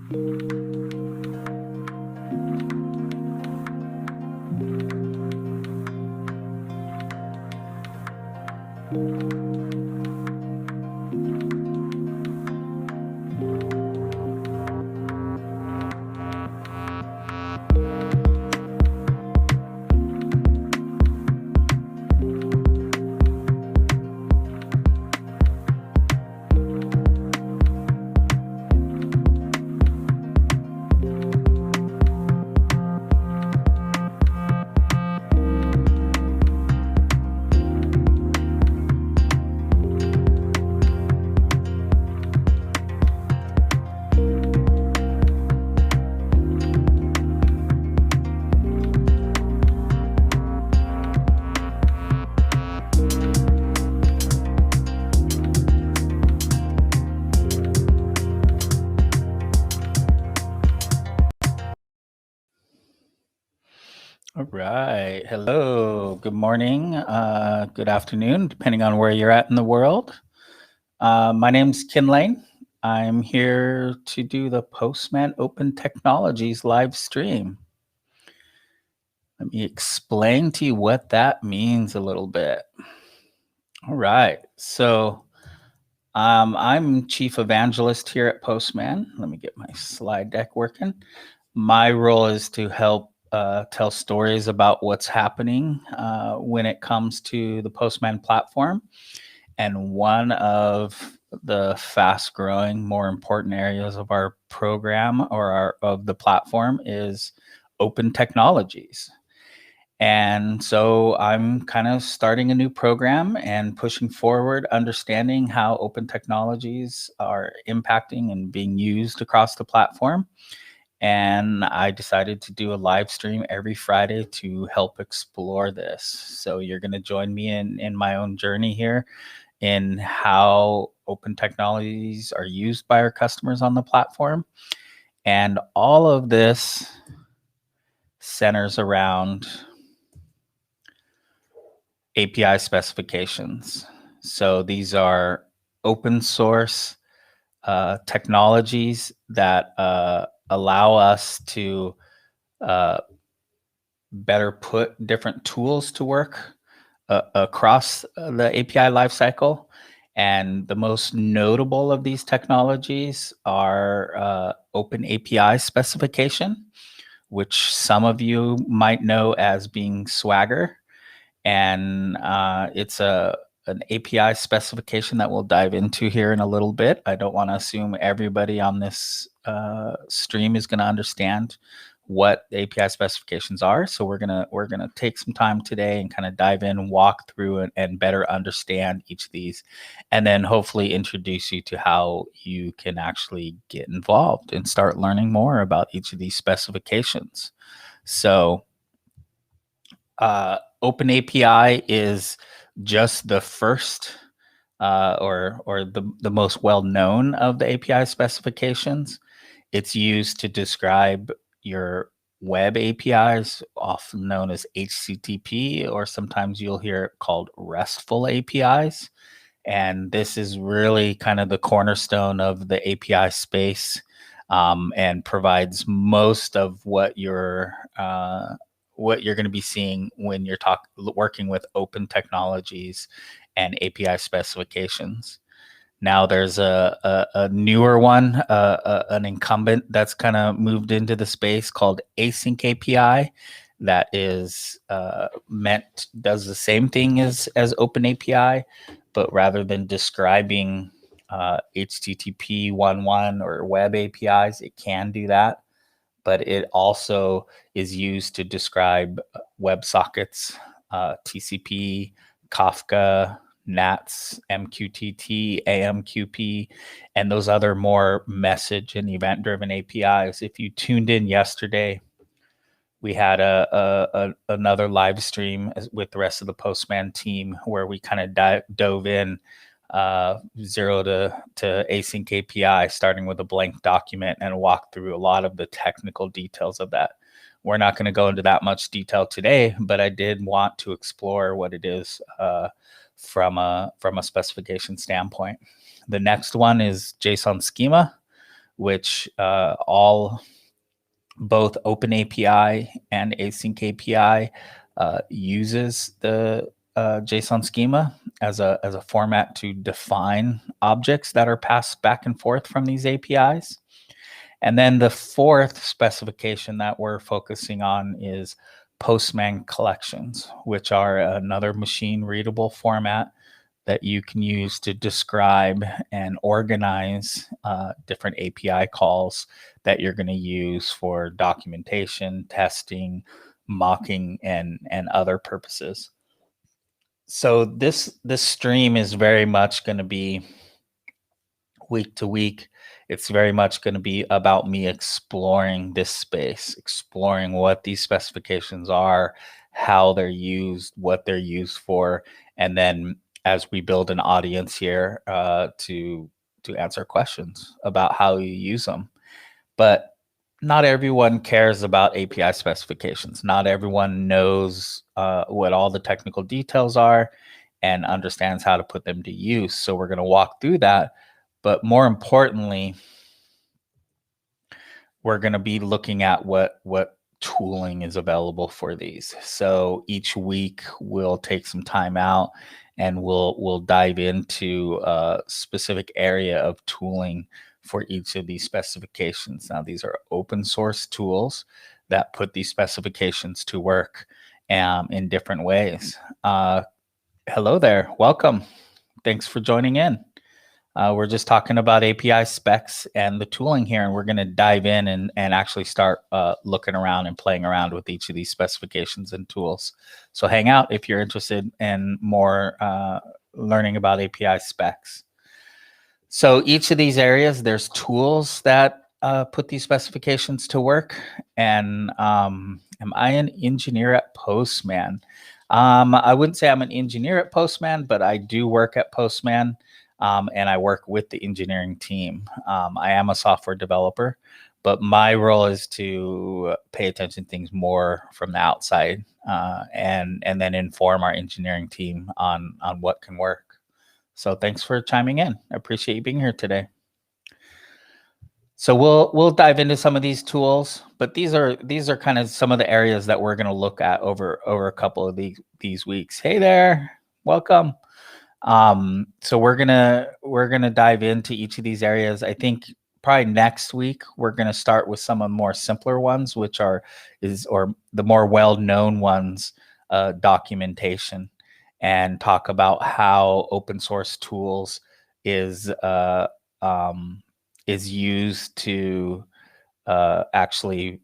All right. Hello. Good morning. Good afternoon, depending on where you're at in the world. My name's Ken Lane. I'm here to do the Postman Open Technologies live stream. Let me explain to you what that means a little bit. All right. So I'm Chief Evangelist here at Postman. Let me get my slide deck working. My role is to help tell stories about what's happening when it comes to the Postman platform. And one of the fast growing, more important areas of our program or of the platform is open technologies. And so I'm kind of starting a new program and pushing forward, understanding how open technologies are impacting and being used across the platform. And I decided to do a live stream every Friday to help explore this. So you're going to join me in my own journey here in how open technologies are used by our customers on the platform. And all of this centers around API specifications. So these are open source technologies that allow us to better put different tools to work across the API lifecycle. And the most notable of these technologies are Open API specification, which some of you might know as being Swagger. And it's an API specification that we'll dive into here in a little bit. I don't want to assume everybody on this stream is going to understand what the API specifications are. So we're gonna take some time today and kind of dive in, walk through and better understand each of these, and then hopefully introduce you to how you can actually get involved and start learning more about each of these specifications. So Open API is just the first or the most well-known of the API specifications. It's used to describe your web APIs, often known as HTTP, or sometimes you'll hear it called RESTful APIs. And this is really kind of the cornerstone of the API space and provides most of what you're going to be seeing when you're working with open technologies and API specifications. Now there's a newer one, an incumbent that's kind of moved into the space called Async API that is does the same thing as Open API, but rather than describing HTTP 1.1 or web APIs, it can do that. But it also is used to describe WebSockets, TCP, Kafka, NATS, MQTT, AMQP, and those other more message and event-driven APIs. If you tuned in yesterday, we had another live stream with the rest of the Postman team where we kind of dove in zero to Async API, starting with a blank document and walk through a lot of the technical details of that. We're not going to go into that much detail today, but I did want to explore what it is from a specification standpoint. The next one is JSON schema, which all both Open API and Async API uses the JSON schema as a format to define objects that are passed back and forth from these APIs. And then the fourth specification that we're focusing on is Postman Collections, which are another machine readable format that you can use to describe and organize different API calls that you're going to use for documentation, testing, mocking, and other purposes. So this stream is very much going to be week to week. It's very much going to be about me exploring this space, exploring what these specifications are, how they're used, what they're used for, and then as we build an audience here to answer questions about how you use them. But not everyone cares about API specifications. Not everyone knows what all the technical details are and understands how to put them to use. So we're going to walk through that. But more importantly, we're going to be looking at what tooling is available for these. So each week we'll take some time out and we'll dive into a specific area of tooling for each of these specifications. Now, these are open source tools that put these specifications to work in different ways. Hello there, welcome. Thanks for joining in. We're just talking about API specs and the tooling here, and we're going to dive in and actually start looking around and playing around with each of these specifications and tools. So hang out if you're interested in more learning about API specs. So each of these areas, there's tools that put these specifications to work. And am I an engineer at Postman? I wouldn't say I'm an engineer at Postman, but I do work at Postman. And I work with the engineering team. I am a software developer, but my role is to pay attention to things more from the outside and then inform our engineering team on what can work. So thanks for chiming in. I appreciate you being here today. So we'll dive into some of these tools, but these are kind of some of the areas that we're going to look at over a couple of these weeks. Hey there, welcome. So we're gonna dive into each of these areas. I think probably next week we're gonna start with some of the more simpler ones, which are the more well-known ones, documentation, and talk about how open source tools is used to actually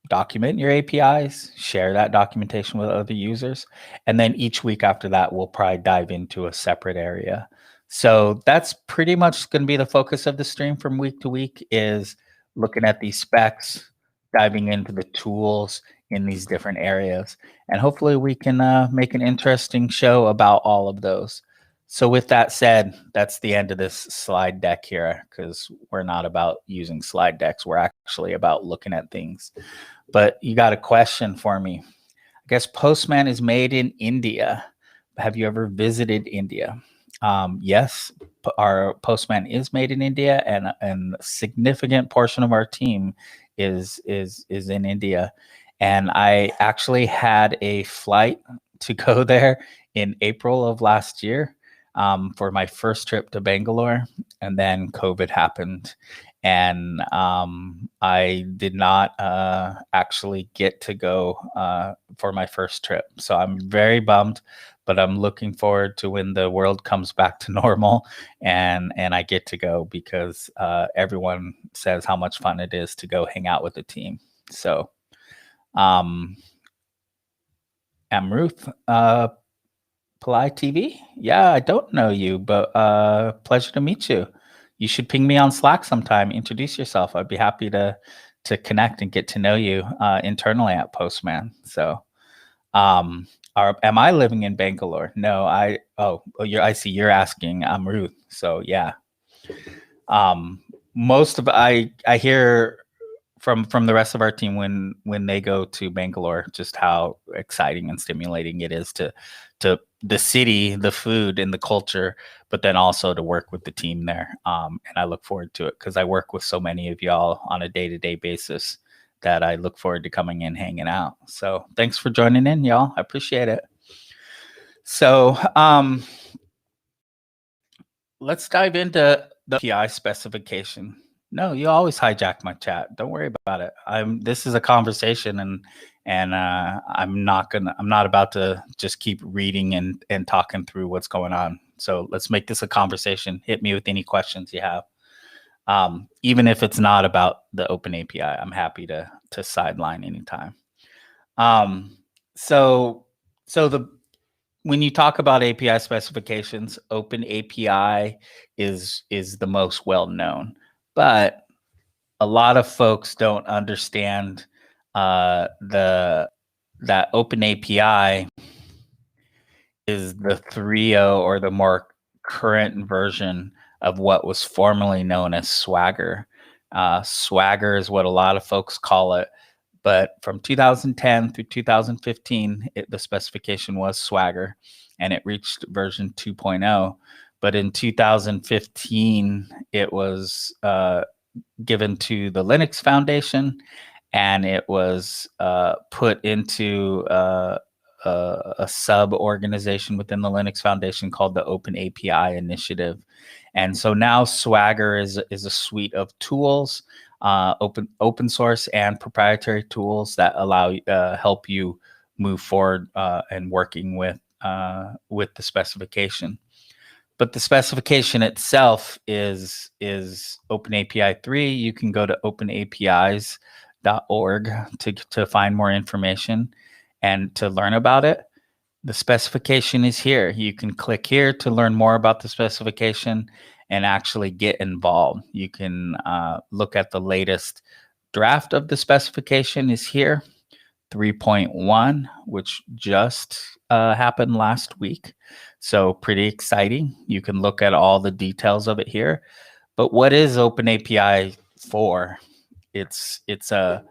document your APIs, share that documentation with other users. And then each week after that, we'll probably dive into a separate area. So that's pretty much going to be the focus of the stream from week to week, is looking at these specs, diving into the tools in these different areas. And hopefully we can make an interesting show about all of those. So with that said, that's the end of this slide deck here, because we're not about using slide decks. We're actually about looking at things. But you got a question for me. I guess Postman is made in India. Have you ever visited India? Yes, our Postman is made in India, and a significant portion of our team is in India. And I actually had a flight to go there in April of last year for my first trip to Bangalore, and then COVID happened. And I did not actually get to go for my first trip. So I'm very bummed, but I'm looking forward to when the world comes back to normal and I get to go, because everyone says how much fun it is to go hang out with the team. So Amruth, Palai TV? Yeah, I don't know you, but pleasure to meet you. You should ping me on Slack sometime. Introduce yourself. I'd be happy to connect and get to know you internally at Postman. So, am I living in Bangalore? No, I see you're asking Ruth. So yeah, most of I hear from the rest of our team when they go to Bangalore, just how exciting and stimulating it is to the city, the food, and the culture, but then also to work with the team there. And I look forward to it because I work with so many of y'all on a day-to-day basis that I look forward to coming in, hanging out. So thanks for joining in, y'all. I appreciate it. So let's dive into the API specification. No, you always hijack my chat. Don't worry about it. This is a conversation, and I'm not about to just keep reading and talking through what's going on. So let's make this a conversation. Hit me with any questions you have. Even if it's not about the Open API, I'm happy to sideline anytime. So when you talk about API specifications, Open API is the most well known, but a lot of folks don't understand that Open API is the 3.0 or the more current version of what was formerly known as Swagger. Swagger is what a lot of folks call it, but from 2010 through 2015, the specification was Swagger, and it reached version 2.0. But in 2015, it was given to the Linux Foundation, and it was put into a sub-organization within the Linux Foundation called the Open API Initiative. And so now Swagger is a suite of tools, open source and proprietary tools that allow help you move forward and working with the specification. But the specification itself is OpenAPI 3. You can go to openapis.org to find more information and to learn about it. The specification is here. You can click here to learn more about the specification and actually get involved. You can look at the latest draft of the specification is here, 3.1, which just happened last week. So pretty exciting. You can look at all the details of it here. But what is OpenAPI 4? It's a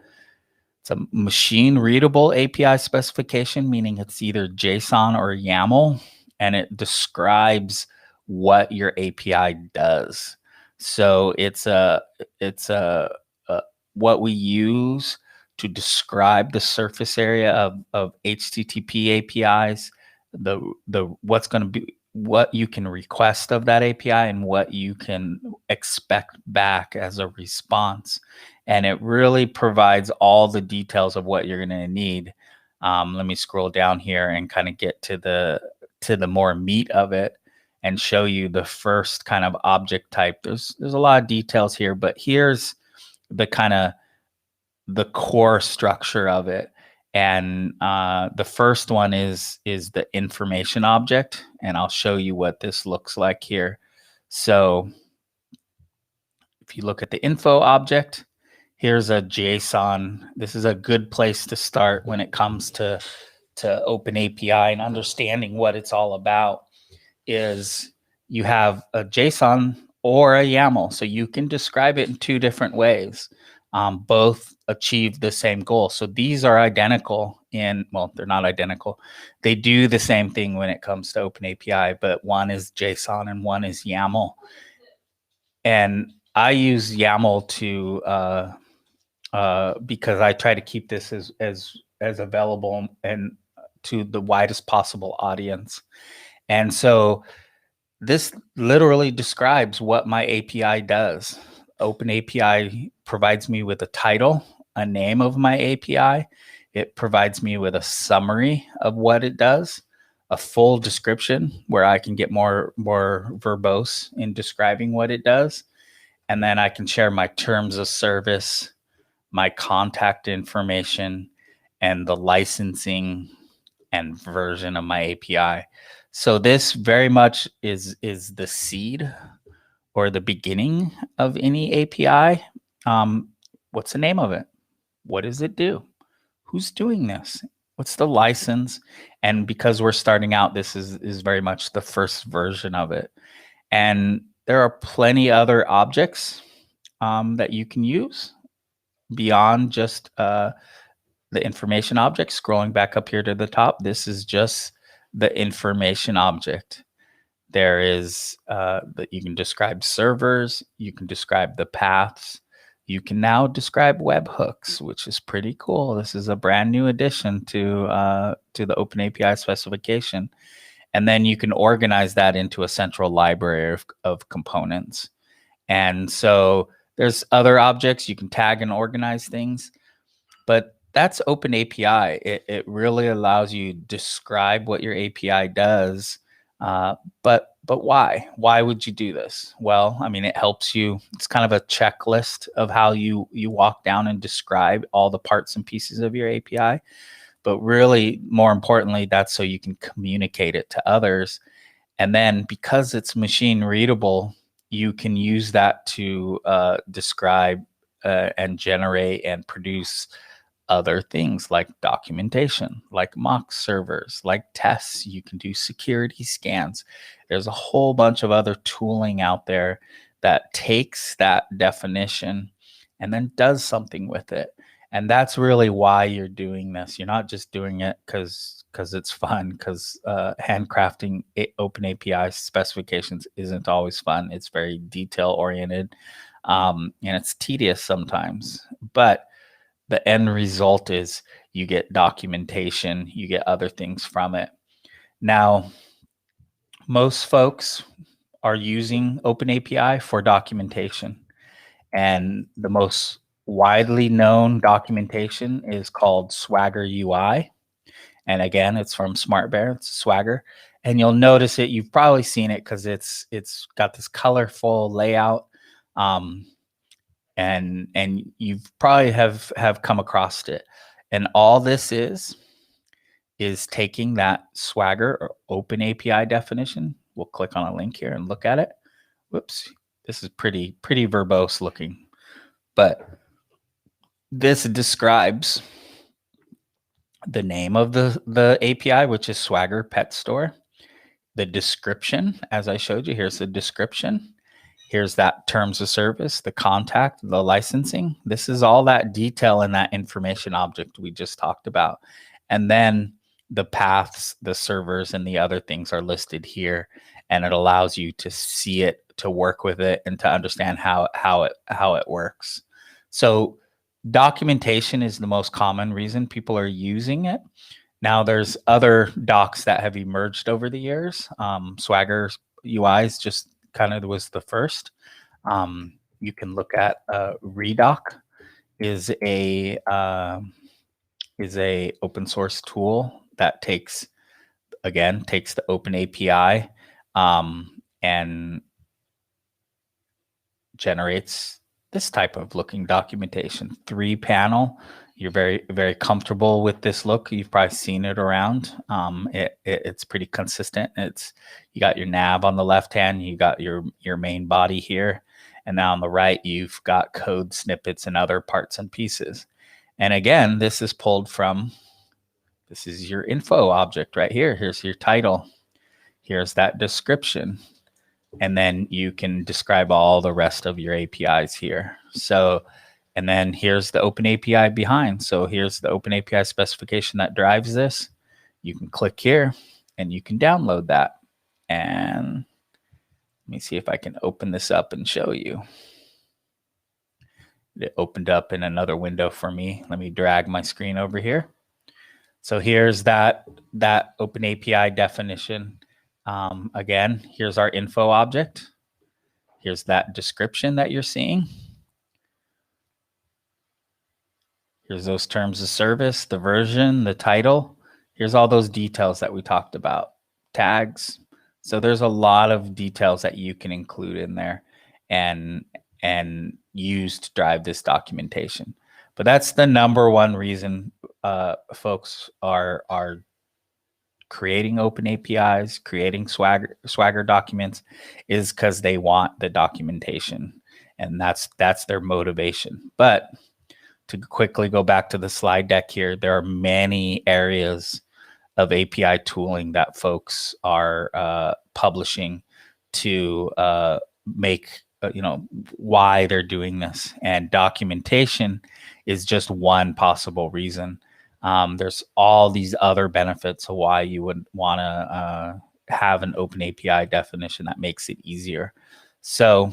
machine readable API specification, meaning it's either JSON or YAML, and it describes what your API does. So it's what we use to describe the surface area of HTTP APIs, what you can request of that API and what you can expect back as a response. And it really provides all the details of what you're going to need. Let me scroll down here and kind of get to the more meat of it and show you the first kind of object type. There's a lot of details here, but here's the kind of the core structure of it. And the first one is the information object, and I'll show you what this looks like here. So if you look at the info object, here's a JSON. This is a good place to start when it comes to Open API and understanding what it's all about. Is you have a JSON or a YAML, so you can describe it in two different ways. Both achieve the same goal. So these are identical well, they're not identical. They do the same thing when it comes to Open API, but one is JSON and one is YAML. And I use YAML because I try to keep this as available and to the widest possible audience. And so this literally describes what my API does. Open API provides me with a title, a name of my API. It provides me with a summary of what it does, a full description where I can get more verbose in describing what it does. And then I can share my terms of service, my contact information, and the licensing and version of my API. So this very much is the seed or the beginning of any API. What's the name of it? What does it do? Who's doing this? What's the license? And because we're starting out, this is very much the first version of it. And there are plenty other objects that you can use. beyond just the information object. Scrolling back up here to the top, this is just the information object. There is that you can describe servers, you can describe the paths, you can now describe webhooks, which is pretty cool. This is a brand new addition to the Open API specification. And then you can organize that into a central library of components. And so there's other objects you can tag and organize things, but that's Open API. It really allows you to describe what your API does. But why? Why would you do this? Well, I mean, it helps you. It's kind of a checklist of how you walk down and describe all the parts and pieces of your API. But really, more importantly, that's so you can communicate it to others. And then because it's machine readable, you can use that to describe and generate and produce other things like documentation, like mock servers, like tests. You can do security scans. There's a whole bunch of other tooling out there that takes that definition and then does something with it. And that's really why you're doing this. You're not just doing it because it's fun, because handcrafting Open API specifications isn't always fun. It's very detail oriented, and it's tedious sometimes. But the end result is you get documentation, you get other things from it. Now, most folks are using Open API for documentation, and the most widely known documentation is called Swagger UI. And again, it's from SmartBear, it's Swagger. And you'll notice it, you've probably seen it because it's got this colorful layout. And you've probably have come across it. And all this is taking that Swagger or Open API definition. We'll click on a link here and look at it. Whoops, this is pretty verbose looking. But this describes the name of the API, which is Swagger Pet Store. The description, as I showed you, here's the description. Here's that terms of service, the contact, the licensing. This is all that detail in that information object we just talked about. And then the paths, the servers, and the other things are listed here. And it allows you to see it, to work with it, and to understand how it works. So documentation is the most common reason people are using it. Now there's other docs that have emerged over the years. Swagger UIs just kind of was the first. You can look at Redoc is a open source tool that takes the Open API and generates this type of looking documentation. 3-panel. You're very comfortable with this look. You've probably seen it around. It's pretty consistent. You got your nav on the left hand, you got your main body here, and now on the right you've got code snippets and other parts and pieces. And again, this is pulled from, this is your info object right here. Here's your title. Here's that description. And then you can describe all the rest of your APIs here. So, and then here's the Open API behind. So here's the Open API specification that drives this. You can click here and you can download that. And let me see if I can open this up and show you. It opened up in another window for me. Let me drag my screen over here. So here's that Open API definition. Again, here's our info object. Here's that description that you're seeing. Here's those terms of service, the version, the title. Here's all those details that we talked about, tags. So there's a lot of details that you can include in there and use to drive this documentation. But that's the number one reason folks are creating Open APIs, creating Swagger documents, is because they want the documentation, and that's their motivation. But to quickly go back to the slide deck here, there are many areas of API tooling that folks are publishing to make why they're doing this. And documentation is just one possible reason. There's all these other benefits of why you would want to have an open API definition that makes it easier. So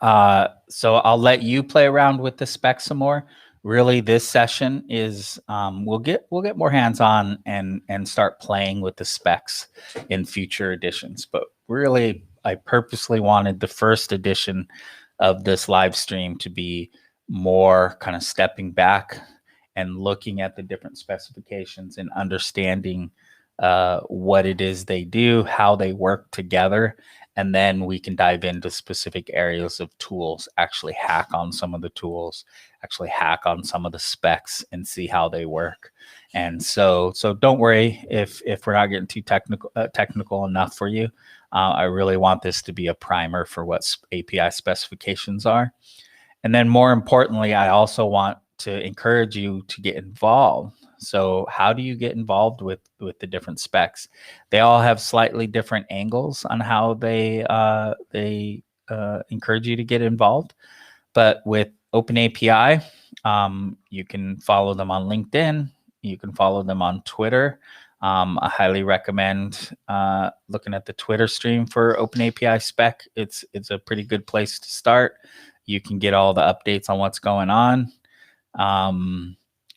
I'll let you play around with the specs some more. Really, this session is we'll get more hands-on and start playing with the specs in future editions. But really, I purposely wanted the first edition of this live stream to be more kind of stepping back and looking at the different specifications and understanding what it is they do, how they work together, and then we can dive into specific areas of tools, actually hack on some of the tools, actually hack on some of the specs and see how they work. And so don't worry if we're not getting too technical enough for you. I really want this to be a primer for what API specifications are. And then more importantly, I also want to encourage you to get involved. So how do you get involved with the different specs? They all have slightly different angles on how they encourage you to get involved. But with Open API, you can follow them on LinkedIn. You can follow them on Twitter. I highly recommend looking at the Twitter stream for Open API spec. It's a pretty good place to start. You can get all the updates on what's going on.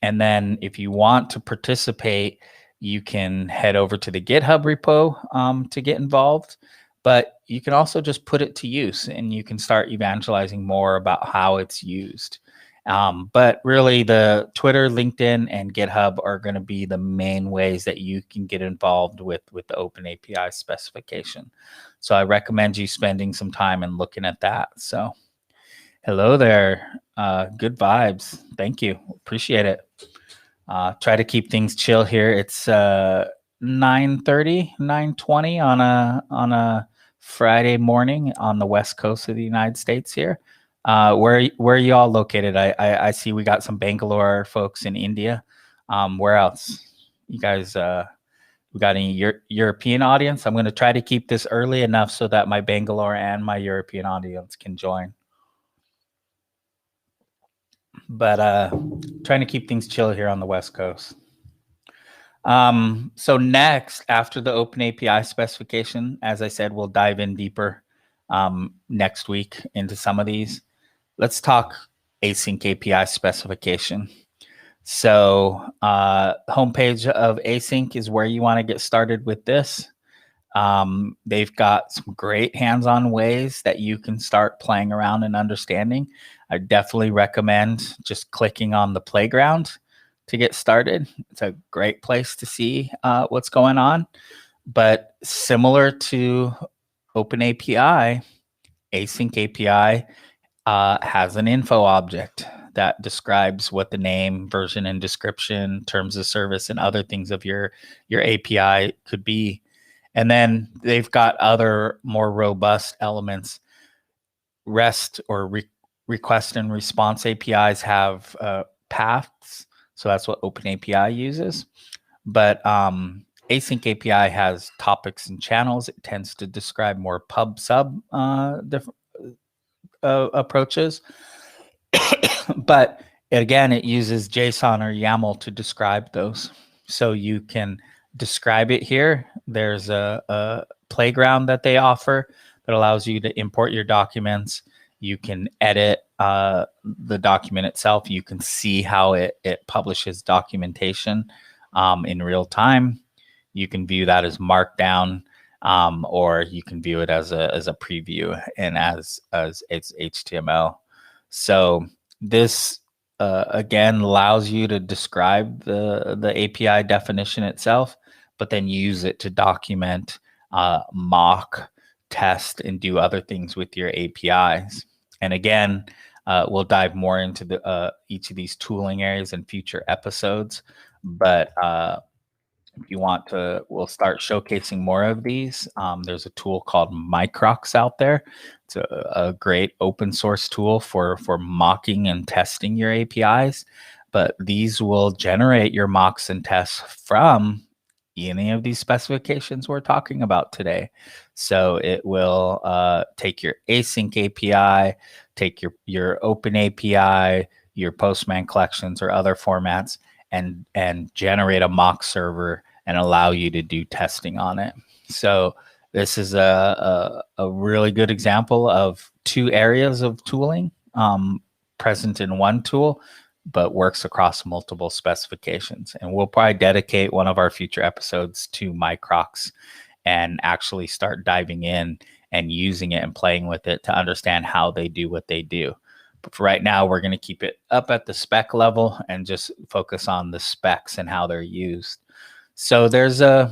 And then if you want to participate, you can head over to the GitHub repo to get involved. But you can also just put it to use and you can start evangelizing more about how it's used. But really the Twitter, LinkedIn, and GitHub are going to be the main ways that you can get involved with the Open API specification. So I recommend you spending some time and looking at that. So hello there. Good vibes. Thank you. Appreciate it. Try to keep things chill here. It's 9:30, 9:20 on a Friday morning on the West Coast of the United States here. Where are you all located? I see we got some Bangalore folks in India. Where else? You guys, we got any European audience? I'm going to try to keep this early enough so that my Bangalore and my European audience can join. But trying to keep things chill here on the West Coast. So next, after the Open API specification, as I said, we'll dive in deeper next week into some of these. Let's talk Async API specification. So homepage of Async is where you want to get started with this. They've got some great hands-on ways that you can start playing around and understanding. I definitely recommend just clicking on the playground to get started. It's a great place to see what's going on. But similar to Open API, Async API has an info object that describes what the name, version, and description, terms of service, and other things of your API could be. And then they've got other more robust elements. REST or request and response APIs have paths. So that's what Open API uses. But Async API has topics and channels. It tends to describe more pub-sub different approaches. But again, it uses JSON or YAML to describe those. So you can describe it here. There's a playground that they offer that allows you to import your documents. You can edit the document itself. You can see how it publishes documentation in real time. You can view that as Markdown, or you can view it as a preview and as it's HTML. So this again allows you to describe the API definition itself, but then use it to document, mock, test, and do other things with your APIs. And again, we'll dive more into each of these tooling areas in future episodes. But if you want to, we'll start showcasing more of these. There's a tool called Microx out there. It's a great open source tool for mocking and testing your APIs. But these will generate your mocks and tests from any of these specifications we're talking about today. So it will take your Async API, take your Open API, your Postman Collections or other formats and generate a mock server and allow you to do testing on it. So this is a really good example of two areas of tooling present in one tool, but works across multiple specifications. And we'll probably dedicate one of our future episodes to microcs and actually start diving in and using it and playing with it to understand how they do what they do. But for right now, we're going to keep it up at the spec level and just focus on the specs and how they're used. So there's an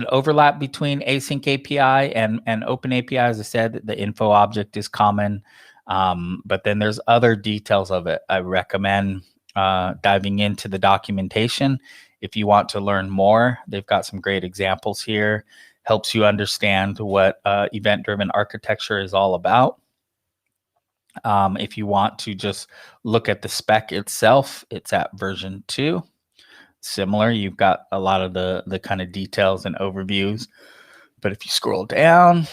overlap between Async API and Open API. As I said, the info object is common, but then there's other details of it. I recommend diving into the documentation. If you want to learn more, they've got some great examples here. Helps you understand what event-driven architecture is all about. If you want to just look at the spec itself, it's at version 2. Similar, you've got a lot of the kind of details and overviews. But if you scroll down,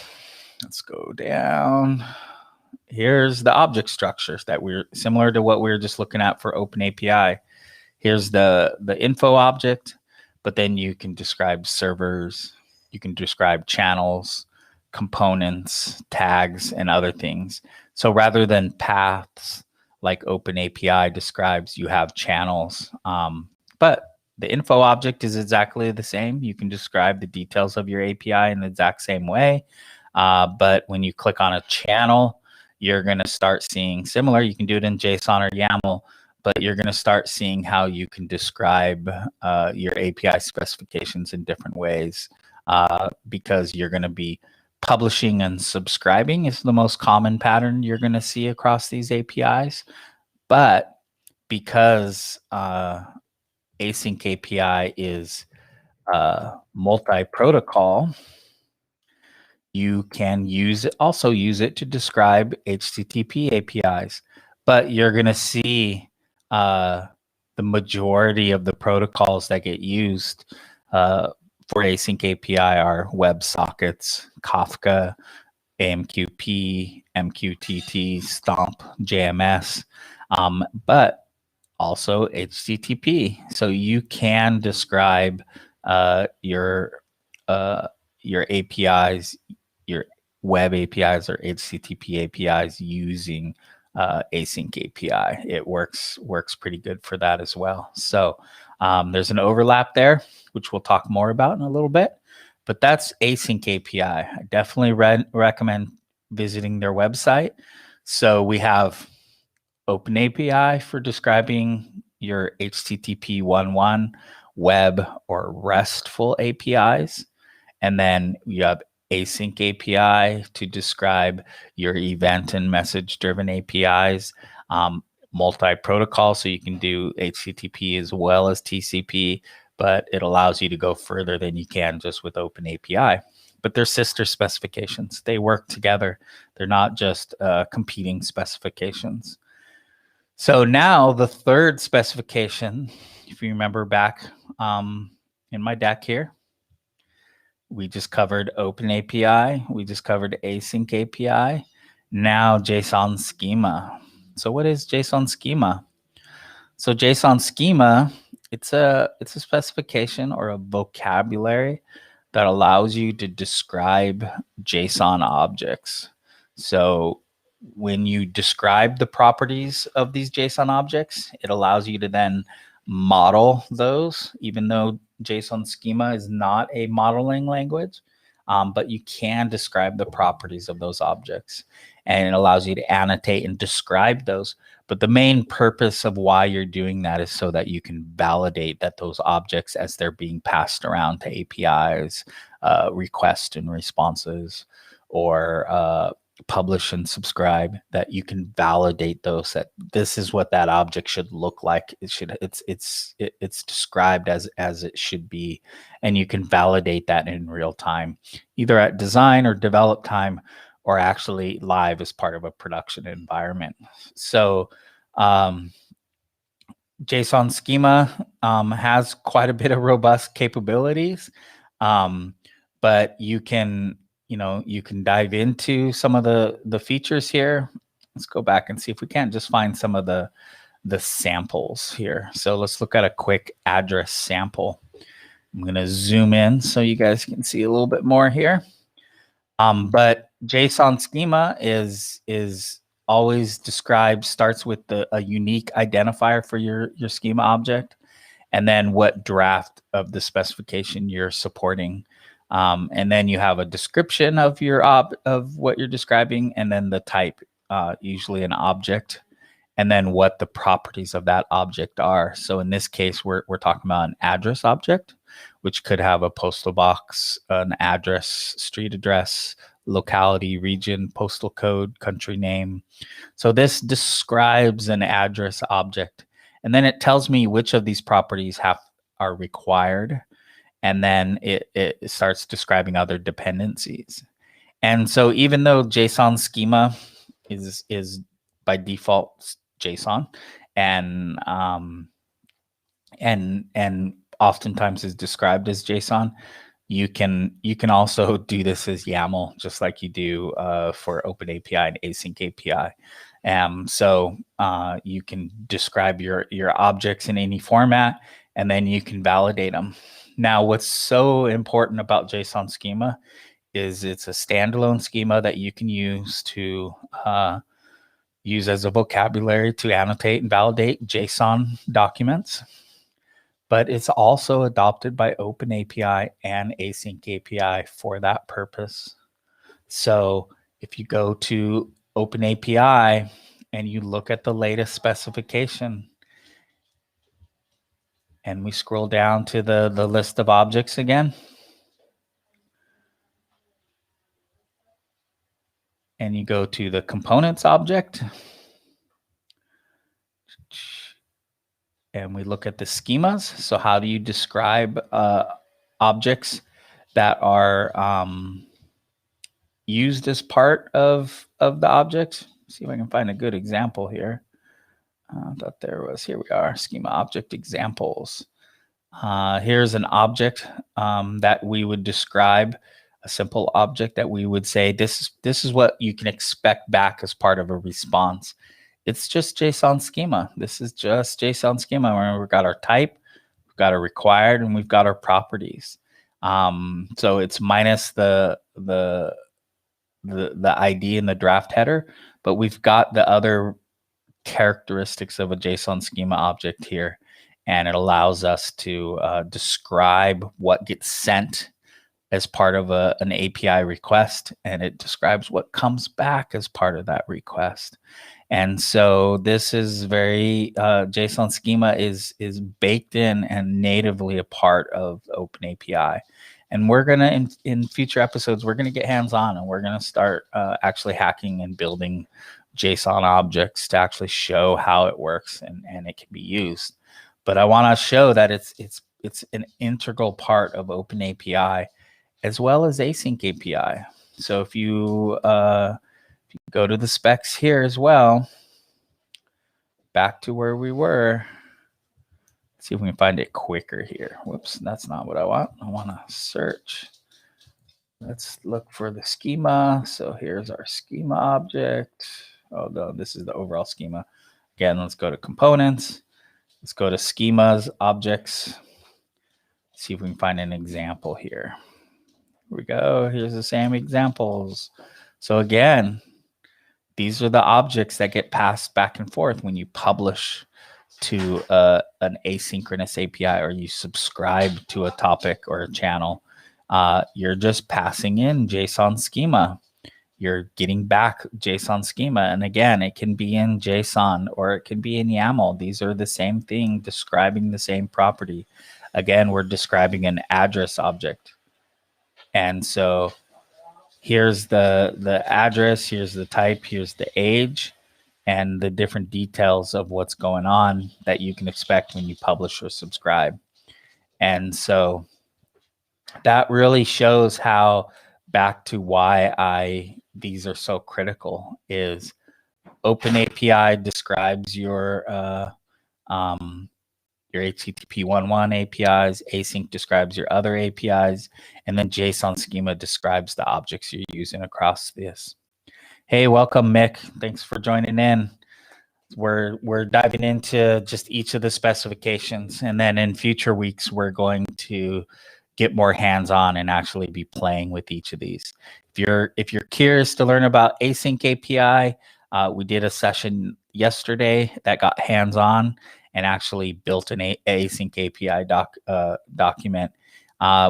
let's go down. Here's the object structures that we're similar to what we were just looking at for Open API. Here's the info object, but then you can describe servers, you can describe channels, components, tags, and other things. So rather than paths like Open API describes, you have channels. But the info object is exactly the same. You can describe the details of your API in the exact same way. But when you click on a channel, you're going to start seeing similar. You can do it in JSON or YAML, but you're going to start seeing how you can describe your API specifications in different ways because you're going to be publishing and subscribing is the most common pattern you're going to see across these APIs. But because Async API is multi-protocol, you can also use it to describe HTTP APIs. But you're going to see the majority of the protocols that get used for Async API are WebSockets, Kafka, AMQP, MQTT, Stomp, JMS, but also HTTP. So you can describe your APIs, your web APIs or HTTP APIs using Async API. It works pretty good for that as well. So there's an overlap there, which we'll talk more about in a little bit. But that's Async API. I definitely recommend visiting their website. So we have Open API for describing your HTTP 1.1 web or RESTful APIs. And then you have Async API to describe your event and message-driven APIs, multi-protocol, so you can do HTTP as well as TCP, but it allows you to go further than you can just with Open API. But they're sister specifications. They work together. They're not just competing specifications. So now the third specification, if you remember back in my deck here, we just covered Open API. We just covered Async API. Now JSON schema. So what is JSON schema? So JSON schema, it's a specification or a vocabulary that allows you to describe JSON objects. So when you describe the properties of these JSON objects, it allows you to then model those, even though JSON schema is not a modeling language, but you can describe the properties of those objects, and it allows you to annotate and describe those. But the main purpose of why you're doing that is so that you can validate that those objects, as they're being passed around to APIs, requests and responses, or publish and subscribe, that you can validate those, that this is what that object should look like. It's described as it should be, and you can validate that in real time, either at design or develop time, or actually live as part of a production environment. So JSON schema has quite a bit of robust capabilities, but you can dive into some of the features here. let's go back and see if we can't just find some of the samples here. So let's look at a quick address sample. I'm going to zoom in so you guys can see a little bit more here. But JSON schema is always described, starts with a unique identifier for your schema object, and then what draft of the specification you're supporting. And then you have a description of your of what you're describing, and then the type, usually an object, and then what the properties of that object are. So in this case, we're talking about an address object, which could have a postal box, an address, street address, locality, region, postal code, country name. So this describes an address object. And then it tells me which of these properties are required. And then it starts describing other dependencies. And so even though JSON schema is by default JSON, and oftentimes is described as JSON, you can also do this as YAML, just like you do for Open API and Async API. So you can describe your objects in any format, and then you can validate them. Now, what's so important about JSON schema is it's a standalone schema that you can use to use as a vocabulary to annotate and validate JSON documents. But it's also adopted by Open API and Async API for that purpose. So if you go to Open API and you look at the latest specification, and we scroll down to the list of objects again, and you go to the components object, and we look at the schemas. So how do you describe objects that are used as part of the object? See if I can find a good example here. I thought there was, here we are, schema object examples. Here's an object that we would describe, a simple object that we would say, this is what you can expect back as part of a response. It's just JSON schema. This is just JSON schema. Remember, we've got our type, we've got our required, and we've got our properties. So it's minus the ID in the draft header, but we've got the other characteristics of a JSON schema object here, and it allows us to describe what gets sent as part of an API request, and it describes what comes back as part of that request. And so this is very JSON schema is baked in and natively a part of Open API. And we're gonna in future episodes, we're gonna get hands-on, and we're gonna start actually hacking and building JSON objects to actually show how it works and it can be used. But I want to show that it's an integral part of Open API as well as Async API. So if you go to the specs here as well, back to where we were. Let's see if we can find it quicker here. Whoops, that's not what I want. I want to search. Let's look for the schema. So here's our schema object. Oh, no, this is the overall schema. Again, let's go to components. Let's go to schemas, objects. Let's see if we can find an example here. Here we go. Here's the same examples. So again, these are the objects that get passed back and forth when you publish to an asynchronous API, or you subscribe to a topic or a channel. You're just passing in JSON schema. You're getting back JSON schema. And again, it can be in JSON or it can be in YAML. These are the same thing, describing the same property. Again, we're describing an address object. And so here's the address, here's the type, here's the age, and the different details of what's going on that you can expect when you publish or subscribe. And so that really shows how, back to why these are so critical, is Open API describes your HTTP 1.1 APIs, Async describes your other APIs, and then JSON schema describes the objects you're using across this. Hey, welcome, Mick. Thanks for joining in. We're diving into just each of the specifications, and then in future weeks, we're going to get more hands-on and actually be playing with each of these. If you're curious to learn about Async API, we did a session yesterday that got hands-on and actually built an Async API document.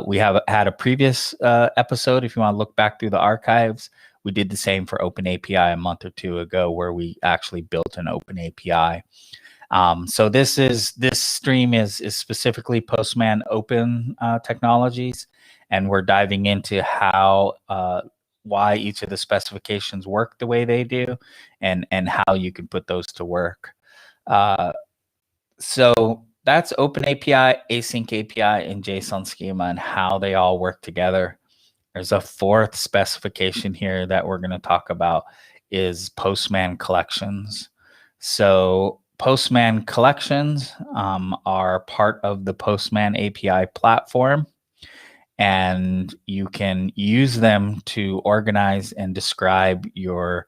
We have had a previous episode. If you want to look back through the archives, we did the same for Open API a month or two ago, where we actually built an Open API. So this stream is specifically Postman Open technologies, and we're diving into how why each of the specifications work the way they do, and how you can put those to work. So that's Open API, Async API, and JSON Schema, and how they all work together. There's a fourth specification here that we're going to talk about, is Postman Collections. So Postman Collections are part of the Postman API platform, and you can use them to organize and describe your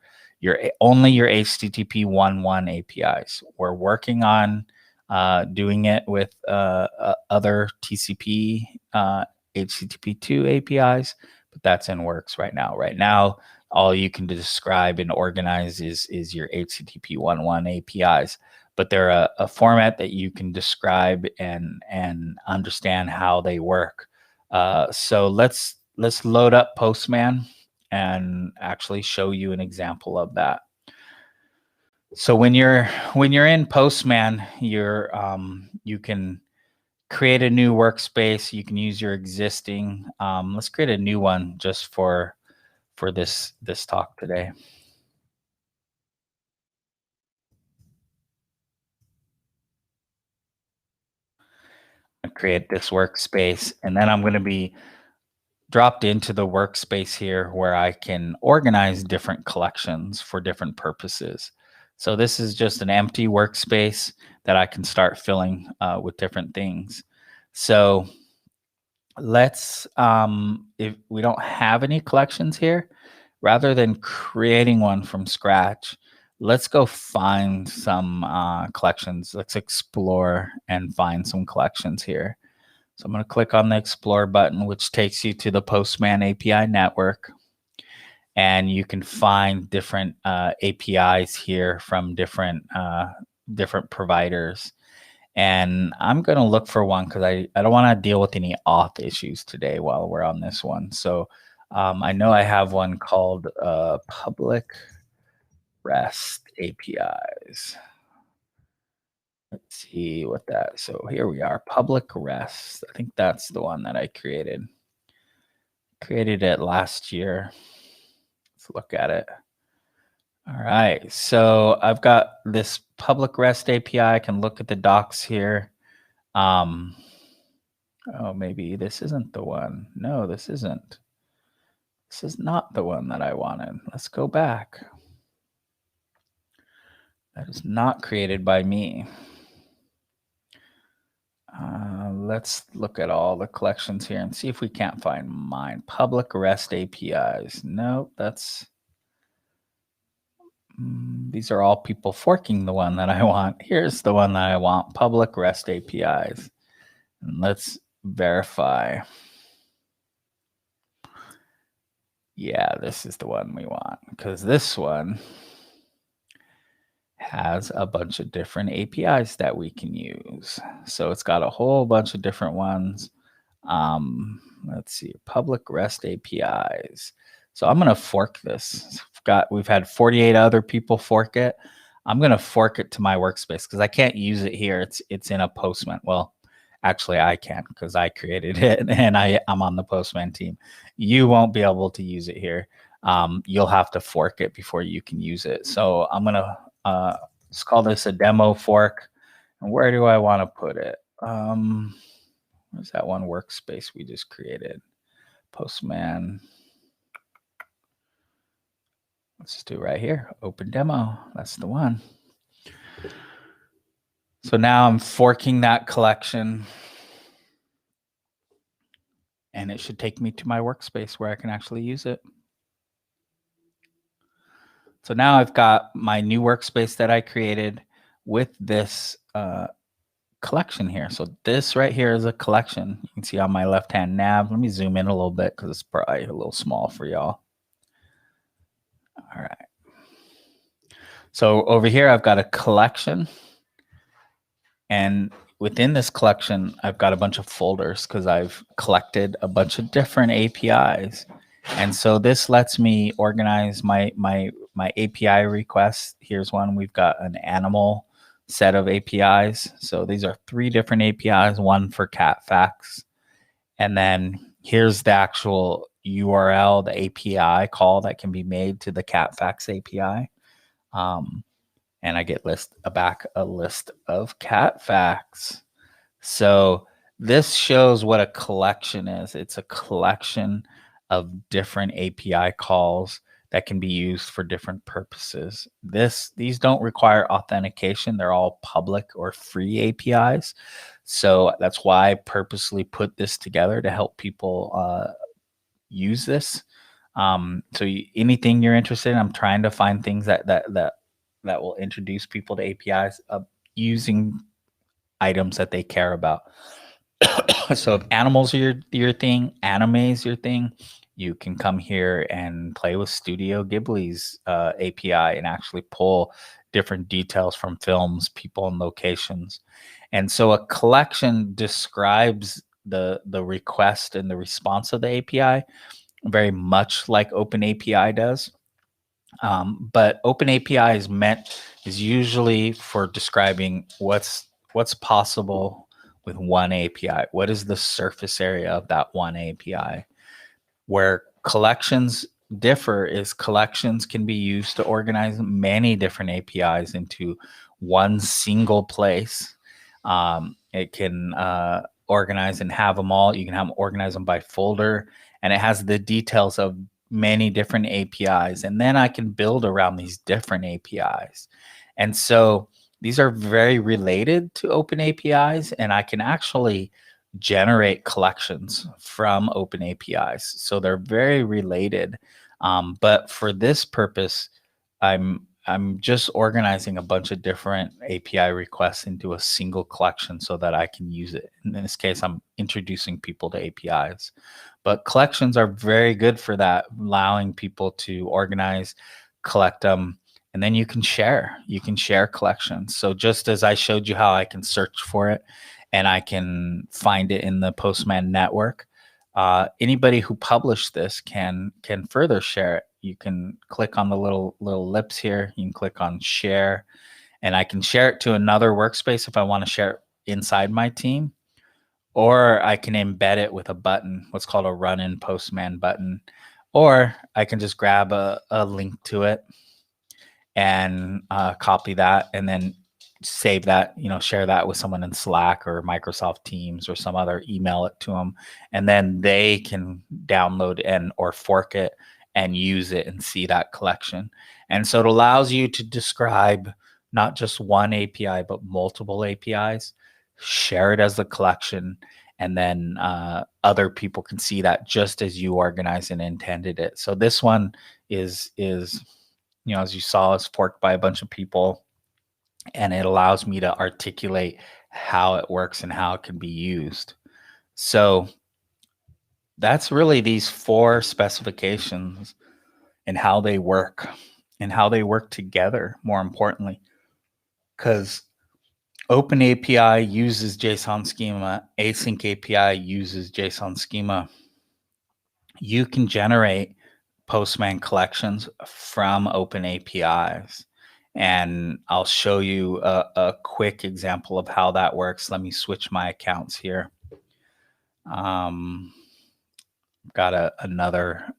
only your HTTP 1.1 APIs. We're working on doing it with other TCP HTTP 2 APIs, but that's in works right now. Right now, all you can describe and organize is your HTTP 1.1 APIs, but they're a format that you can describe and understand how they work. So let's load up Postman and actually show you an example of that. So when you're in Postman, you can create a new workspace. You can use your existing. Let's create a new one just for this talk today. I create this workspace, and then I'm going to be dropped into the workspace here where I can organize different collections for different purposes. So this is just an empty workspace that I can start filling with different things. So let's, if we don't have any collections here, rather than creating one from scratch, let's go find some collections. Let's explore and find some collections here. So I'm going to click on the Explore button, which takes you to the Postman API network. And you can find different APIs here from different providers. And I'm going to look for one because I don't want to deal with any auth issues today while we're on this one. So I know I have one called public REST APIs. Let's see what that, so here we are, public REST. I think that's the one that I created it last year. Let's look at it. All right, so I've got this public REST API. I can look at the docs here. Oh, maybe this isn't the one. No, this isn't. This is not the one that I wanted. Let's go back. That is not created by me. Let's look at all the collections here and see if we can't find mine. Public REST APIs. Nope, that's... these are all people forking the one that I want. Here's the one that I want, public REST APIs. And let's verify. Yeah, this is the one we want, because this one has a bunch of different APIs that we can use. So it's got a whole bunch of different ones. Let's see, public REST APIs. So I'm going to fork this. We've had 48 other people fork it. I'm going to fork it to my workspace because I can't use it here. It's in a Postman. Well, actually I can because I created it and I'm on the Postman team. You won't be able to use it here. You'll have to fork it before you can use it. So I'm going to let's call this a demo fork. And where do I want to put it? Where's that one workspace we just created? Postman. Let's just do it right here. Open demo. That's the one. So now I'm forking that collection. And it should take me to my workspace where I can actually use it. So now I've got my new workspace that I created with this collection here. So this right here is a collection. You can see on my left-hand nav. Let me zoom in a little bit because it's probably a little small for y'all. All right. So over here, I've got a collection. And within this collection, I've got a bunch of folders because I've collected a bunch of different APIs. And so this lets me organize my API requests. Here's one. We've got an animal set of APIs. So these are 3 different APIs, one for cat facts. And then here's the actual URL, the API call that can be made to the cat facts API. And I get back a list of cat facts. So this shows what a collection is. It's a collection of different API calls that can be used for different purposes. These don't require authentication. They're all public or free APIs. So that's why I purposely put this together to help people use this. Anything you're interested in, I'm trying to find things that will introduce people to APIs using items that they care about. So if animals are your thing, anime is your thing, you can come here and play with Studio Ghibli's API and actually pull different details from films, people, and locations. And so a collection describes the request and the response of the API very much like Open API does. But Open API is usually for describing what's possible with one API. What is the surface area of that one API? Where collections differ is collections can be used to organize many different APIs into one single place. It can organize and have them all. You can organize them by folder, and it has the details of many different APIs. And then I can build around these different APIs. And so these are very related to Open APIs, and I can actually generate collections from Open APIs. So they're very related. But for this purpose, I'm just organizing a bunch of different API requests into a single collection so that I can use it. In this case, I'm introducing people to APIs. But collections are very good for that, allowing people to organize, collect them, and then you can share. You can share collections. So just as I showed you how I can search for it and I can find it in the Postman network, anybody who published this can further share it. You can click on the little lips here. You can click on share, and I can share it to another workspace if I want to share it inside my team, or I can embed it with a button, what's called a run in Postman button, or I can just grab a link to it and copy that and then save that, share that with someone in Slack or Microsoft Teams or some other, email it to them, and then they can download or fork it and use it and see that collection. And so it allows you to describe not just one API, but multiple APIs, share it as a collection, and then other people can see that just as you organized and intended it. So this one is as you saw, is forked by a bunch of people, and it allows me to articulate how it works and how it can be used. So that's really these 4 specifications and how they work together, more importantly, because Open API uses JSON schema, Async API uses JSON schema. You can generate Postman collections from Open APIs. And I'll show you a quick example of how that works. Let me switch my accounts here. Got another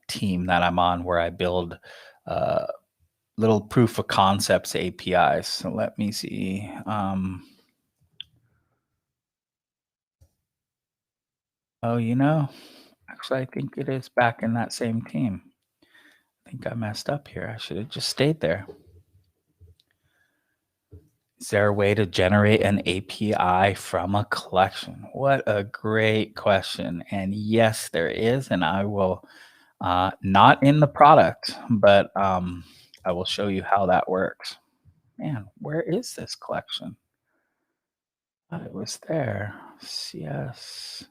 team that I'm on where I build little proof of concepts APIs. So let me see. Actually, I think it is back in that same team. I think I messed up here. I should have just stayed there. Is there a way to generate an API from a collection? What a great question. And yes, there is. And I will, not in the product, but I will show you how that works. Man, where is this collection? It was there. CS.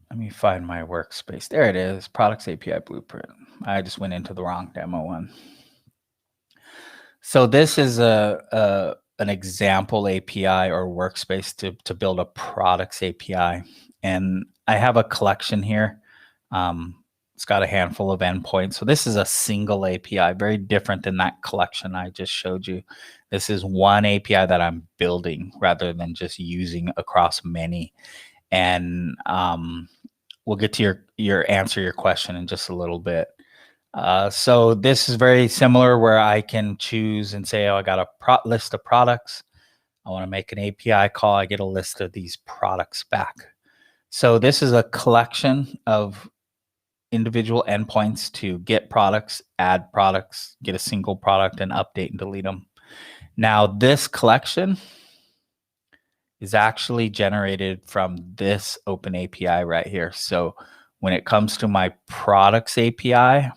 Let me find my workspace. There it is. Products API Blueprint. I just went into the wrong demo one. So this is an example API or workspace to build a products API. And I have a collection here. It's got a handful of endpoints. So this is a single API, very different than that collection I just showed you. This is one API that I'm building rather than just using across many. And we'll get to your question in just a little bit. So this is very similar where I can choose and say, oh, I got a list of products. I want to make an API call. I get a list of these products back. So this is a collection of individual endpoints to get products, add products, get a single product, and update and delete them. Now, this collection is actually generated from this open API right here. So when it comes to my products API, I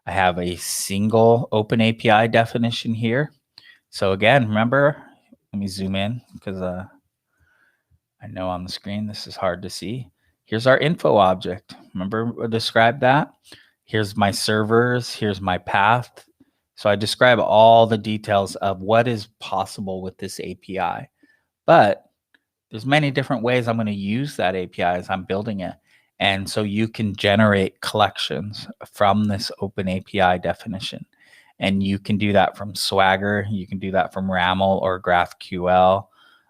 have a single open API definition here. So again, remember, let me zoom in because I know on the screen this is hard to see. Here's our info object. Remember I described that? Here's my servers, here's my path. So I describe all the details of what is possible with this API. But there's many different ways I'm going to use that API as I'm building it. And so you can generate collections from this open API definition. And you can do that from Swagger, you can do that from RAML or GraphQL.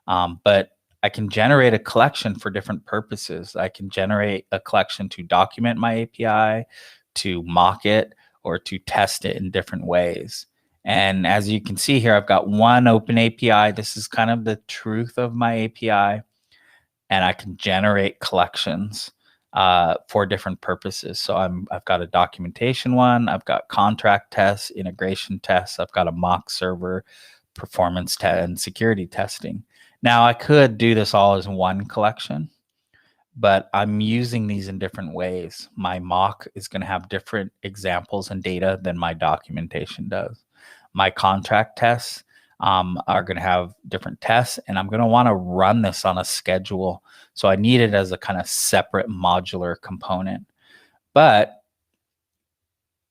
But I can generate a collection for different purposes. I can generate a collection to document my API, to mock it, or to test it in different ways. And as you can see here, I've got one open API. This is kind of the truth of my API. And I can generate collections for different purposes. So I've got a documentation one, I've got contract tests, integration tests, I've got a mock server, performance test, and security testing. Now I could do this all as one collection, but I'm using these in different ways. My mock is going to have different examples and data than my documentation does. My contract tests are going to have different tests, and I'm going to want to run this on a schedule. So I need it as a kind of separate modular component. But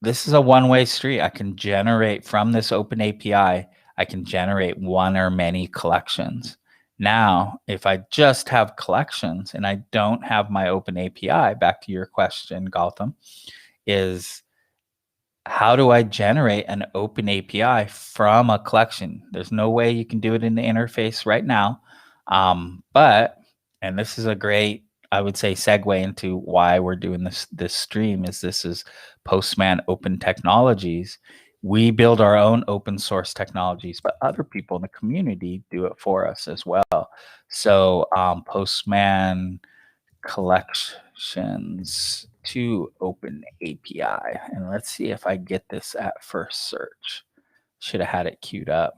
this is a one-way street. I can generate from this open API, I can generate one or many collections. Now, if I just have collections and I don't have my open API, back to your question, Gautam, is how do I generate an open API from a collection? There's no way you can do it in the interface right now. And this is a great, I would say, segue into why we're doing this stream is this is Postman Open Technologies. We build our own open source technologies, but other people in the community do it for us as well. So Postman Collections to Open API. And let's see if I get this at first search. Should have had it queued up.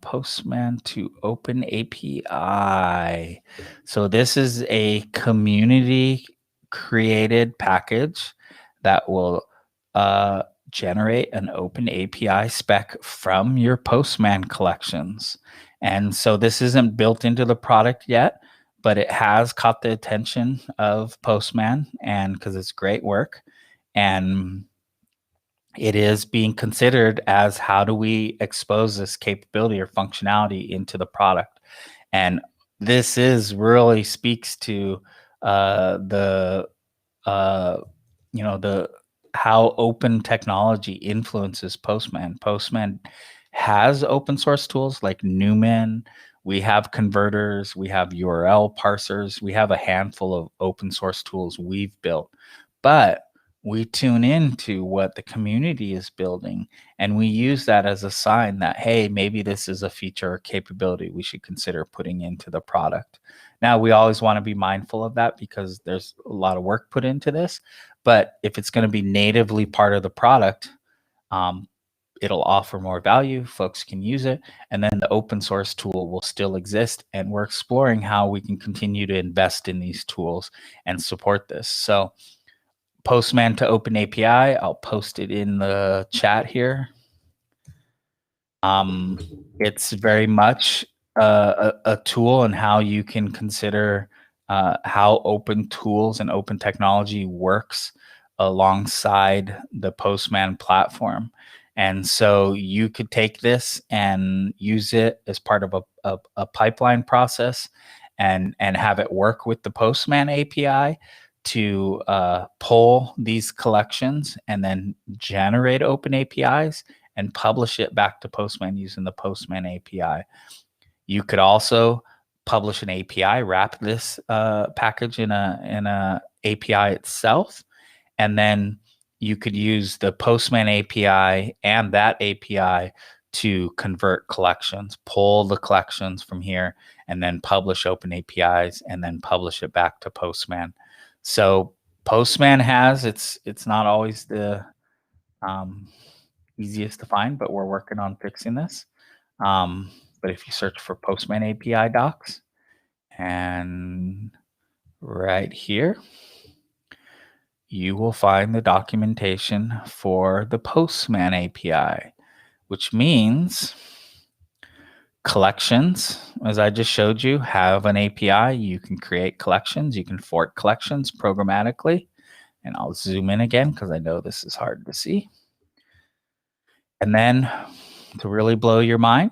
Postman to Open API. So this is a community created package that will generate an open API spec from your Postman collections. And so this isn't built into the product yet, but it has caught the attention of Postman, and because it's great work. And it is being considered as how do we expose this capability or functionality into the product. And this is really speaks to the how open technology influences Postman. Postman has open source tools like Newman. We have converters, we have URL parsers, we have a handful of open source tools we've built. But we tune into what the community is building, and we use that as a sign that, hey, maybe this is a feature or capability we should consider putting into the product. Now, we always want to be mindful of that because there's a lot of work put into this, but if it's going to be natively part of the product, it'll offer more value, folks can use it, and then the open source tool will still exist, and we're exploring how we can continue to invest in these tools and support this. So Postman to Open API, I'll post it in the chat here. It's very much a tool and how you can consider how open tools and open technology works alongside the Postman platform. And so you could take this and use it as part of a pipeline process and have it work with the Postman API to pull these collections and then generate open APIs and publish it back to Postman using the Postman API. You could also publish an API, wrap this package in a API itself, and then you could use the Postman API and that API to convert collections, pull the collections from here, and then publish open APIs, and then publish it back to Postman. So Postman has, it's not always the easiest to find, but we're working on fixing this. But if you search for Postman API docs, and right here, you will find the documentation for the Postman API, which means collections, as I just showed you, have an API. You can create collections. You can fork collections programmatically. And I'll zoom in again because I know this is hard to see. And then to really blow your mind,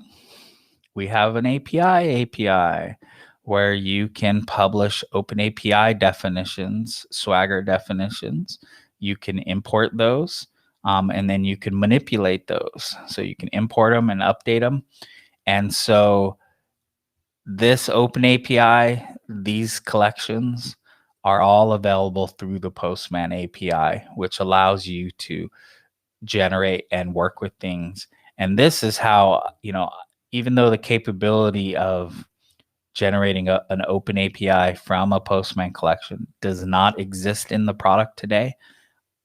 we have an API where you can publish open API definitions, Swagger definitions. You can import those, and then you can manipulate those. So you can import them and update them. And so this open API, these collections are all available through the Postman API, which allows you to generate and work with things. And this is how, even though the capability of generating an open API from a Postman collection does not exist in the product today,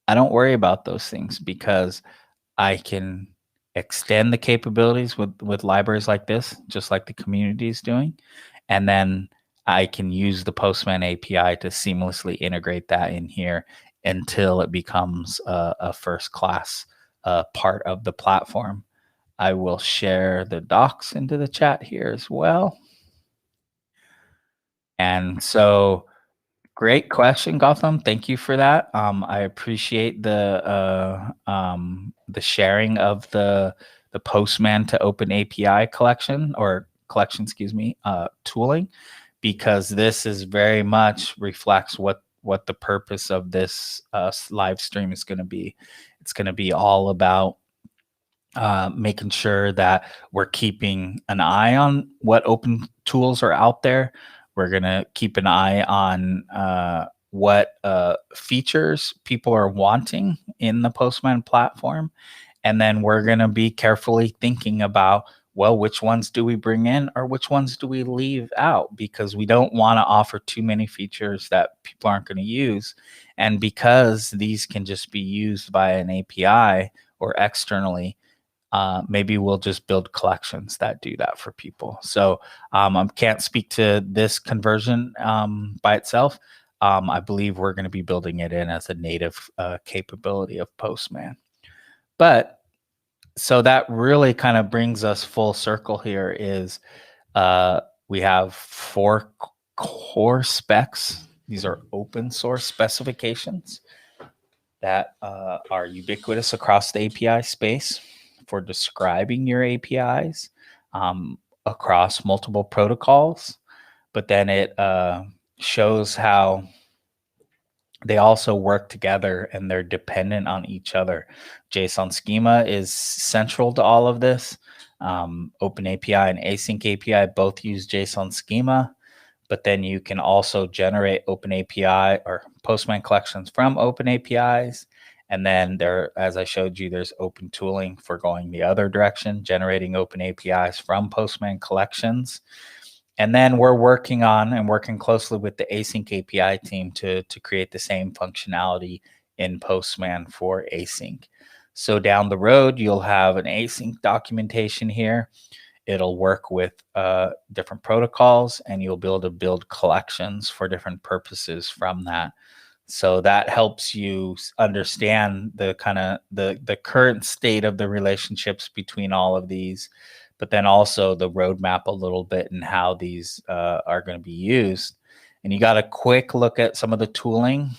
I don't worry about those things because I can extend the capabilities with libraries like this, just like the community is doing. And then I can use the Postman API to seamlessly integrate that in here until it becomes a first-class part of the platform. I will share the docs into the chat here as well. And so, great question, Gotham. Thank you for that. I appreciate the sharing of the Postman to Open API collection tooling, because this is very much reflects what the purpose of this live stream is going to be. It's going to be all about making sure that we're keeping an eye on what open tools are out there. We're going to keep an eye on what features people are wanting in the Postman platform. And then we're going to be carefully thinking about, well, which ones do we bring in or which ones do we leave out? Because we don't want to offer too many features that people aren't going to use. And because these can just be used by an API or externally, maybe we'll just build collections that do that for people. So I can't speak to this conversion by itself. I believe we're going to be building it in as a native capability of Postman. But so that really kind of brings us full circle here is we have 4 core specs. These are open source specifications that are ubiquitous across the API space for describing your APIs across multiple protocols. But then it shows how they also work together and they're dependent on each other. JSON schema is central to all of this. Open API and Async API both use JSON schema, but then you can also generate open API or Postman collections from open APIs. And then there, as I showed you, there's open tooling for going the other direction, generating open APIs from Postman collections. And then we're working closely with the Async API team to create the same functionality in Postman for Async. So down the road, you'll have an async documentation here. It'll work with different protocols, and you'll be able to build collections for different purposes from that. So that helps you understand the kind of the current state of the relationships between all of these, but then also the roadmap a little bit and how these are going to be used. And you got a quick look at some of the tooling.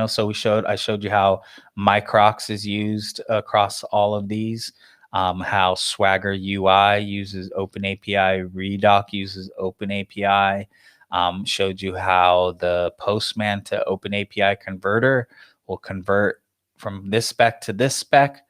So I showed you how Microx is used across all of these. How Swagger UI uses Open API, Redoc uses Open API. Showed you how the Postman to Open API converter will convert from this spec to this spec.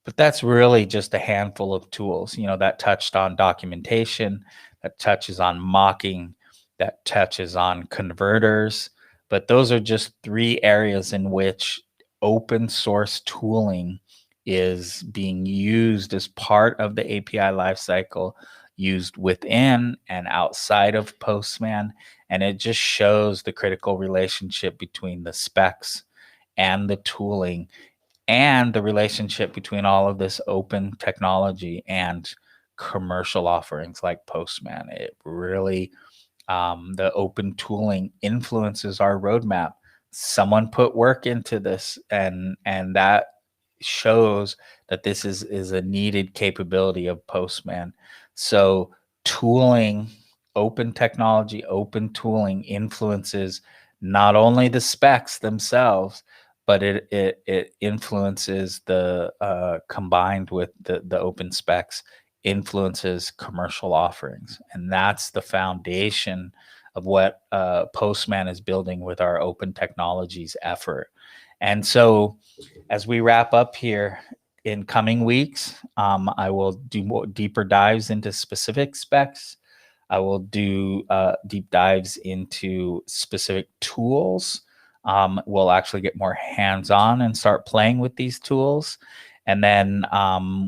But that's really just a handful of tools, that touched on documentation, that touches on mocking, that touches on converters. But those are just 3 areas in which open source tooling is being used as part of the API lifecycle, used within and outside of Postman. And it just shows the critical relationship between the specs and the tooling, and the relationship between all of this open technology and commercial offerings like Postman. It really, the open tooling influences our roadmap. Someone put work into this, and that shows that this is a needed capability of Postman. So tooling, open technology, open tooling influences not only the specs themselves, but it influences the combined with the open specs, influences commercial offerings. And that's the foundation of what Postman is building with our open technologies effort. And so as we wrap up here, in coming weeks, I will do more deeper dives into specific specs. I will do deep dives into specific tools. We'll actually get more hands-on and start playing with these tools. And then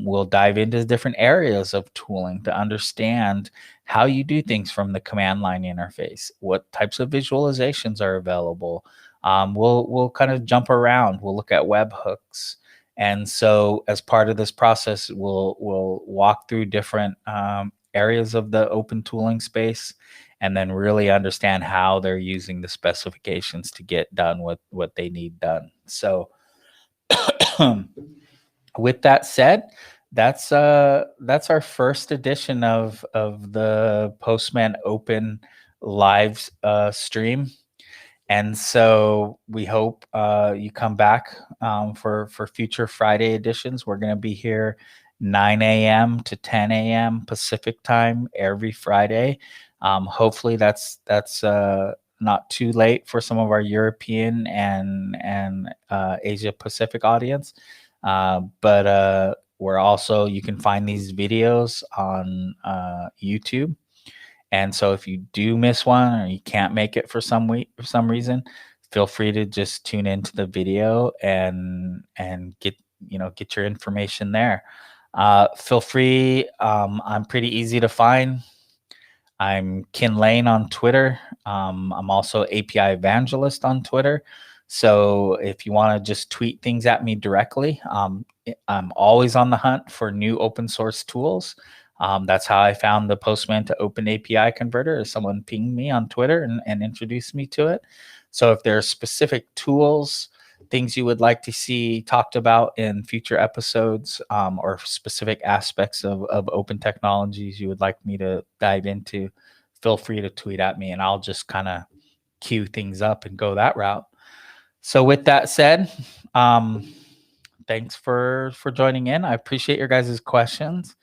we'll dive into different areas of tooling to understand how you do things from the command line interface, what types of visualizations are available. We'll kind of jump around. We'll look at webhooks. And so as part of this process, we'll walk through different areas of the open tooling space, and then really understand how they're using the specifications to get done what they need done. So with that said, that's our first edition of the Postman Open live stream. And so we hope you come back for future Friday editions. We're going to be here 9 a.m. to 10 a.m. Pacific time every Friday. Hopefully that's not too late for some of our European and Asia Pacific audience. But we're also, you can find these videos on YouTube. And so if you do miss one or you can't make it for some reason, feel free to just tune into the video and get your information there. Feel free. I'm pretty easy to find. I'm Kin Lane on Twitter. I'm also API Evangelist on Twitter. So if you want to just tweet things at me directly, I'm always on the hunt for new open source tools. That's how I found the Postman to Open API converter, is someone pinged me on Twitter and introduced me to it. So if there are specific tools, things you would like to see talked about in future episodes, or specific aspects of open technologies you would like me to dive into, feel free to tweet at me and I'll just kind of queue things up and go that route. So with that said, thanks for joining in. I appreciate your guys' questions.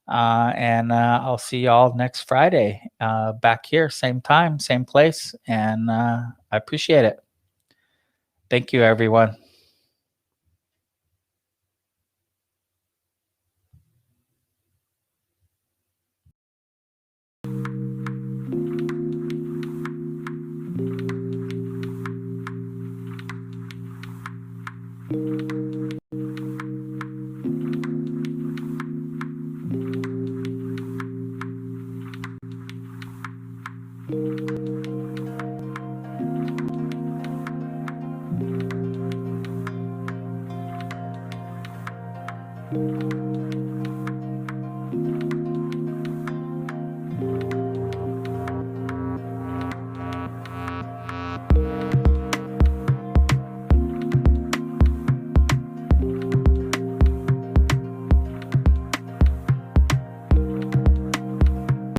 And I'll see y'all next Friday back here, same time, same place. And I appreciate it. Thank you, everyone.